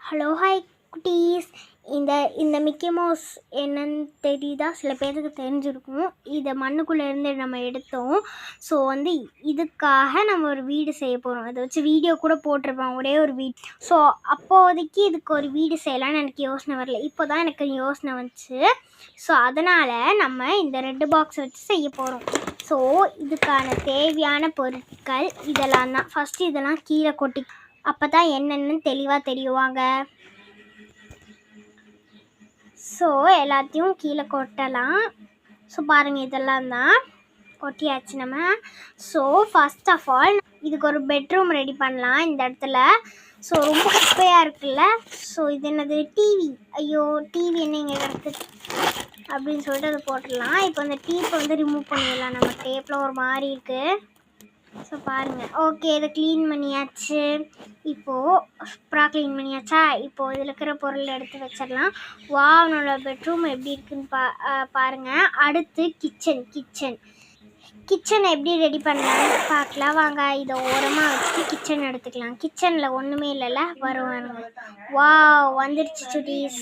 Hello hi குட்டீஸ். இந்த Mickey mouse என்னன்னு தெரியுதா? சில பேருக்கு தெரிஞ்சிருக்கும். இதை மண்ணுக்குள்ளேருந்து நம்ம எடுத்தோம். ஸோ இதுக்காக நம்ம ஒரு வீடு செய்ய போகிறோம். அதை வச்சு வீடியோ கூட போட்டிருப்போம், ஒரே ஒரு வீடு. ஸோ அப்போதைக்கு இதுக்கு ஒரு வீடு செய்யலான்னு எனக்கு யோசனை வரல. இப்போ தான் எனக்கு யோசனை வந்துச்சு. ஸோ அதனால் நம்ம இந்த ரெட்டு பாக்ஸ் வச்சு செய்ய போகிறோம். ஸோ இதுக்கான தேவையான பொருட்கள் இதெல்லாம் தான். ஃபஸ்ட்டு இதெல்லாம் கீழே கொட்டி, அப்போ தான் என்னென்னு தெளிவாக தெரியுவாங்க. ஸோ எல்லாத்தையும் கீழே கொட்டலாம். ஸோ பாருங்கள், இதெல்லாம் தான் கொட்டியாச்சு நம்ம. ஸோ ஃபஸ்ட் ஆஃப் ஆல் இதுக்கு ஒரு பெட்ரூம் ரெடி பண்ணலாம் இந்த இடத்துல. ஸோ ரொம்ப குப்பையாக இருக்குல்ல. ஸோ இது என்னது? டிவி. ஐயோ, டிவி என்ன இங்கே கிடக்குது அப்படின்னு சொல்லிட்டு அதை போட்டுடலாம். இப்போ அந்த டேப்பை ரிமூவ் பண்ணிடலாம். நம்ம டேப்பில் ஒரு மாதிரி இருக்குது. ஸோ பாருங்கள், ஓகே, இதை க்ளீன் பண்ணியாச்சு. இப்போது சூப்பராக க்ளீன் பண்ணியாச்சா? இப்போது இதில் இருக்கிற பொருள் எடுத்து வச்சிடலாம். அவனோட பெட்ரூம் எப்படி இருக்குன்னு பாருங்கள். அடுத்து கிச்சன் எப்படி ரெடி பண்ணலான்னு பார்க்கலாம் வாங்க. இதை ஓரமாக வச்சுட்டு கிச்சன் எடுத்துக்கலாம். கிச்சனில் ஒன்றுமே இல்லைல்ல, வருவாங்க. வந்துடுச்சு சுட்டீஸ்,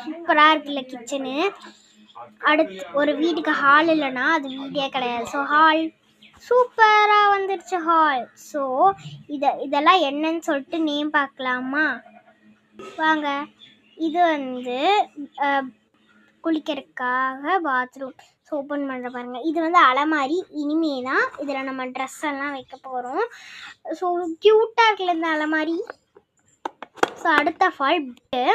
சூப்பராக இருக்குல்ல கிச்சனு. அடுத்து ஒரு வீட்டுக்கு ஹால் இல்லைன்னா அது வீடே கிடையாது. ஸோ ஹால் சூப்பராக வந்துடுச்சு ஹால். ஸோ இதெல்லாம் என்னன்னு சொல்லிட்டு நேம் பார்க்கலாமா வாங்க. இது குளிக்கிறதுக்காக பாத்ரூம். ஸோ ஓப்பன் பண்ணுற பாருங்கள். இது அலமாரி. இனிமே தான் இதில் நம்ம ட்ரெஸ் எல்லாம் வைக்க போகிறோம். ஸோ க்யூட்டாக இருக்குல்ல இந்த அலமாரி. ஸோ அடுத்த ஃபால் பெட்டு.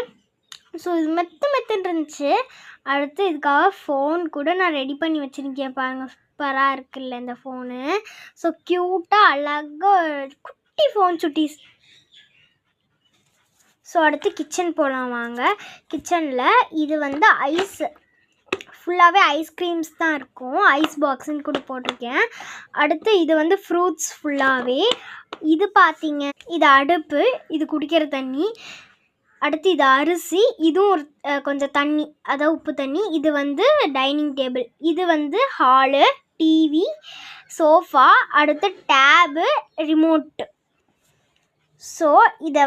ஸோ இது மெத்துன்னு இருந்துச்சு. அடுத்து இதுக்காக ஃபோன் கூட நான் ரெடி பண்ணி வச்சுருக்கேன் பாருங்கள். சூப்பராக இருக்குல்ல இந்த ஃபோனு. ஸோ க்யூட்டாக அழகாக குட்டி ஃபோன் சுட்டீஸ். ஸோ அடுத்து கிச்சன் போகலாம் வாங்க. கிச்சனில் இது ஐஸ், ஃபுல்லாகவே ஐஸ்கிரீம்ஸ் தான் இருக்கும். ஐஸ் பாக்ஸுன்னு கூட போட்டிருக்கேன். அடுத்து இது ஃப்ரூட்ஸ் ஃபுல்லாகவே. இது பார்த்தீங்க, இது அடுப்பு, இது குடிக்கிற தண்ணி. அடுத்து இது அரிசி, இதுவும் ஒரு கொஞ்சம் தண்ணி, அதாவது உப்பு தண்ணி. இது டைனிங் டேபிள். இது ஹாலு, டிவி, சோஃபா, அடுத்து டேபு, ரிமோட்டு. ஸோ இதை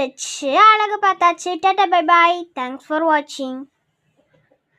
வச்சு அழகு பார்த்தாச்சு. Tata bye bye. Thanks for வாட்சிங்.